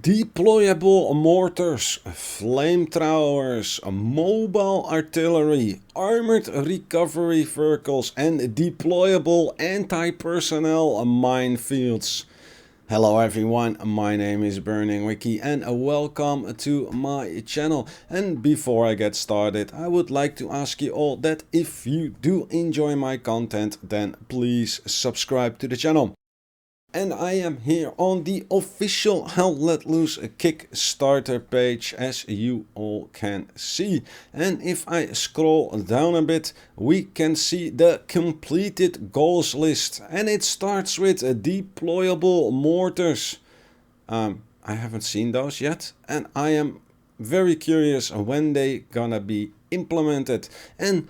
Deployable mortars, flamethrowers, mobile artillery, armored recovery vehicles and deployable anti-personnel minefields. Hello everyone, my name is Burning Wiki and welcome to my channel. And before I get started, I would like to ask you all that if you do enjoy my content, then please subscribe to the channel. And I am here on the official Hell Let Loose Kickstarter page, as you all can see. And if I scroll down a bit, we can see the completed goals list. And it starts with deployable mortars. I haven't seen those yet, and I am very curious when they gonna be implemented. And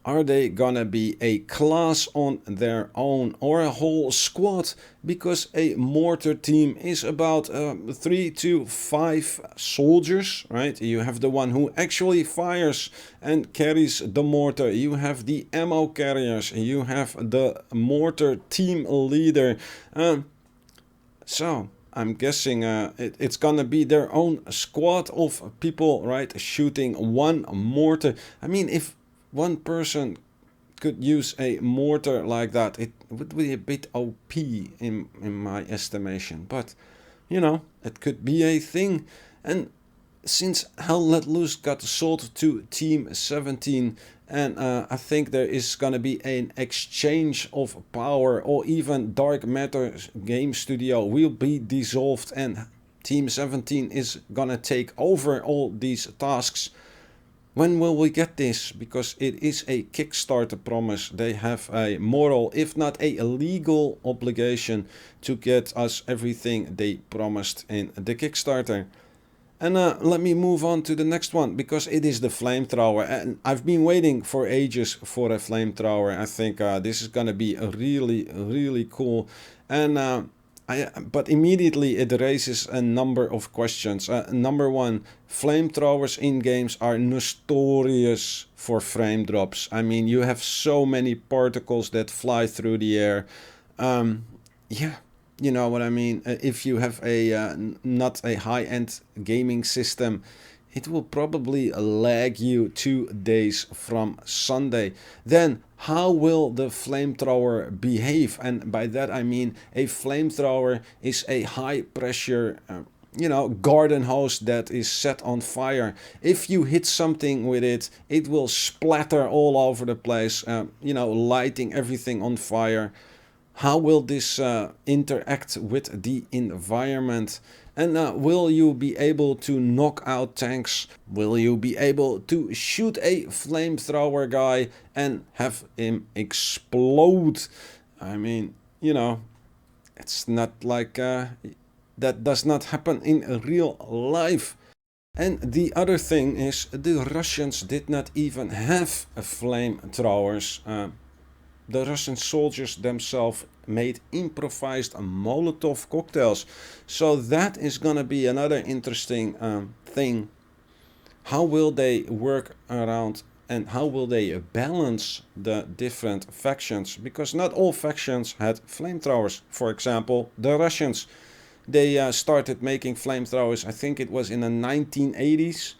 are they gonna be a class on their own or a whole squad? Because a mortar team is about 3 to 5 soldiers, right? You have the one who actually fires and carries the mortar. You have the ammo carriers. You have the mortar team leader. So I'm guessing it's gonna be their own squad of people, right? Shooting one mortar. I mean, if one person could use a mortar like that, it would be a bit OP in my estimation. But, you know, it could be a thing. And since Hell Let Loose got sold to Team 17, and I think there is gonna be an exchange of power, or even Dark Matter Game Studio will be dissolved and Team 17 is gonna take over all these tasks. When will we get this? Because it is a Kickstarter promise. They have a moral, if not a legal obligation to get us everything they promised in the Kickstarter. And let me move on to the next one, because it is the flamethrower. And I've been waiting for ages for a flamethrower. I think this is gonna be a really cool. And but immediately it raises a number of questions. Number one, flamethrowers in games are notorious for frame drops. I mean, you have so many particles that fly through the air. Yeah, you know what I mean. If you have a not a high-end gaming system, it will probably lag you 2 days from Sunday. Then how will the flamethrower behave? And by that I mean a flamethrower is a high pressure garden hose that is set on fire. If you hit something with it, it will splatter all over the place, lighting everything on fire. How will this interact with the environment? And will you be able to knock out tanks? Will you be able to shoot a flamethrower guy and have him explode? I mean, it's not like that does not happen in real life. And the other thing is, the Russians did not even have flamethrowers. The Russian soldiers themselves made improvised Molotov cocktails. So that is gonna be another interesting thing. How will they work around and how will they balance the different factions? Because not all factions had flamethrowers. For example, the Russians, they started making flamethrowers, I think it was in the 1980s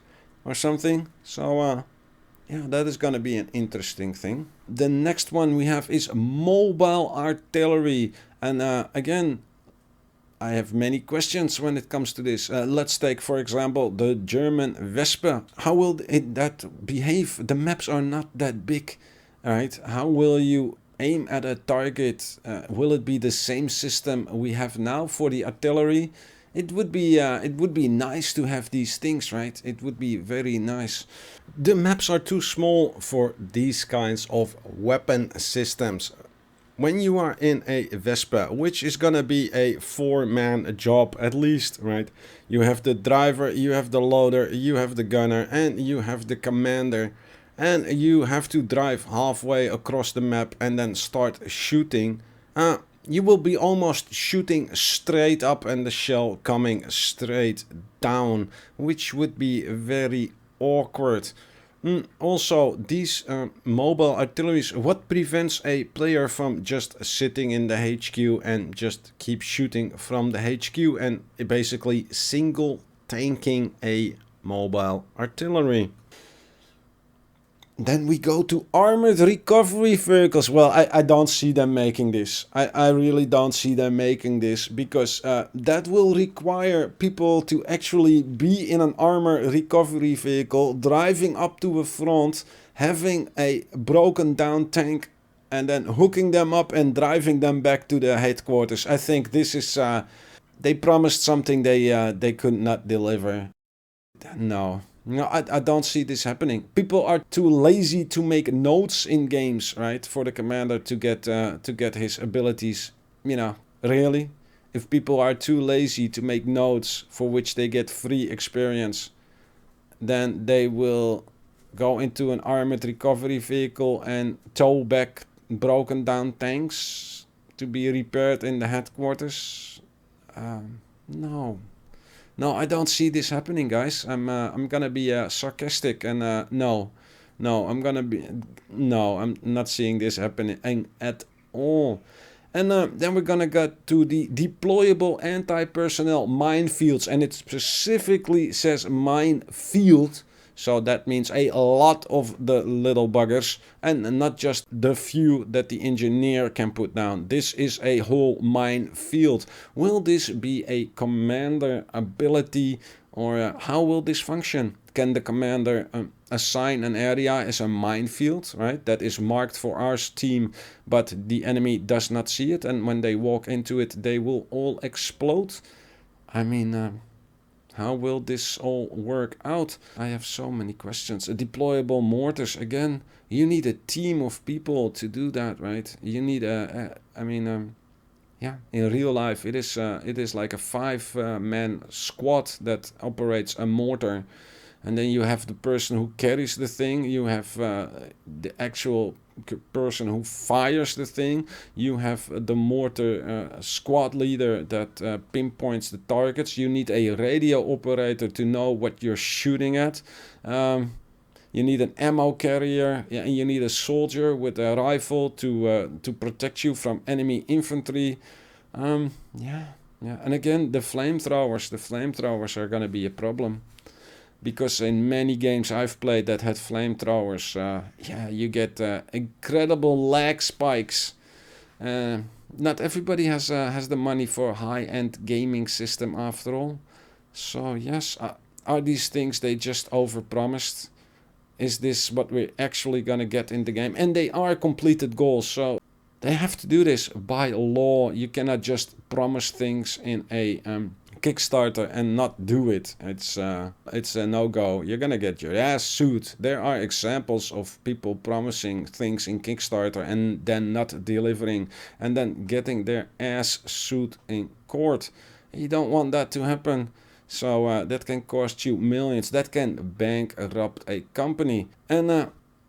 or something. So yeah, that is going to be an interesting thing. The next one we have is mobile artillery. And again, I have many questions when it comes to this. Let's take, for example, the German Vespa. How will that behave? The maps are not that big, right? How will you aim at a target? Will it be the same system we have now for the artillery? It would be nice to have these things, right? It would be very nice. The maps are too small for these kinds of weapon systems. When you are in a Vespa, which is gonna be a 4-man job at least, right? You have the driver, you have the loader, you have the gunner, and you have the commander. And you have to drive halfway across the map and then start shooting. You will be almost shooting straight up and the shell coming straight down, which would be very awkward. Also, these mobile artilleries, what prevents a player from just sitting in the HQ and just keep shooting from the HQ and basically single tanking a mobile artillery? Then we go to armored recovery vehicles. Well, I don't see them making this. I really don't see them making this because that will require people to actually be in an armor recovery vehicle, driving up to a front, having a broken down tank, and then hooking them up and driving them back to the headquarters. I think this is... they promised something they could not deliver. No. No, I don't see this happening. People are too lazy to make notes in games, right? For the commander to get his abilities. You know, really? If people are too lazy to make notes for which they get free experience, then they will go into an armored recovery vehicle and tow back broken down tanks to be repaired in the headquarters. No. No, I don't see this happening, guys. I'm gonna be sarcastic and no, I'm not seeing this happening at all. And then we're gonna get to the deployable anti-personnel minefields, and it specifically says minefield. So that means a lot of the little buggers and not just the few that the engineer can put down. This is a whole minefield. Will this be a commander ability or how will this function? Can the commander assign an area as a minefield, right? That is marked for our team, but the enemy does not see it. And when they walk into it, they will all explode. I mean... how will this all work out? I have so many questions. Deployable mortars, again, you need a team of people to do that, right? You need yeah, in real life, it is like a 5-man squad that operates a mortar. And then you have the person who carries the thing. You have the actual person who fires the thing. You have the mortar squad leader that pinpoints the targets. You need a radio operator to know what you're shooting at. You need an ammo carrier. Yeah, and you need a soldier with a rifle to protect you from enemy infantry. Yeah. And again, the flamethrowers. The flamethrowers are gonna be a problem. Because in many games I've played that had flamethrowers, yeah, you get incredible lag spikes. Not everybody has the money for a high-end gaming system after all. So yes, are these things they just overpromised? Is this what we're actually gonna get in the game? And they are completed goals, so they have to do this by law. You cannot just promise things in a Kickstarter and not do it. It's a no-go. You're gonna get your ass sued. There are examples of people promising things in Kickstarter and then not delivering and then getting their ass sued in court. You don't want that to happen. So that can cost you millions. That can bankrupt a company. And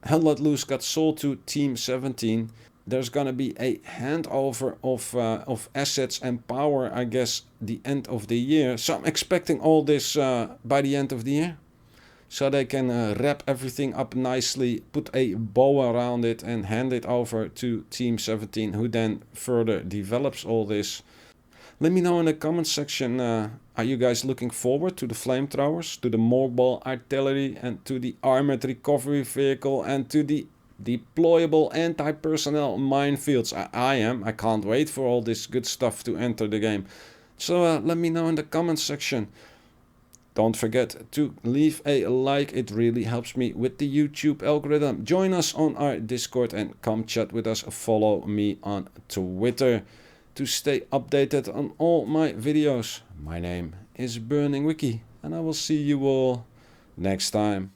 Hell Let Loose got sold to Team 17. There's gonna be a handover of assets and power, I guess, the end of the year. So I'm expecting all this by the end of the year. So they can wrap everything up nicely, put a bow around it and hand it over to Team 17, who then further develops all this. Let me know in the comment section, are you guys looking forward to the flamethrowers, to the mobile artillery, and to the armored recovery vehicle, and to the deployable anti-personnel minefields? I am. I can't wait for all this good stuff to enter the game. So let me know in the comment section. Don't forget to leave a like. It really helps me with the YouTube algorithm. Join us on our Discord and come chat with us. Follow me on Twitter to stay updated on all my videos. My name is Burning Wiki, and I will see you all next time.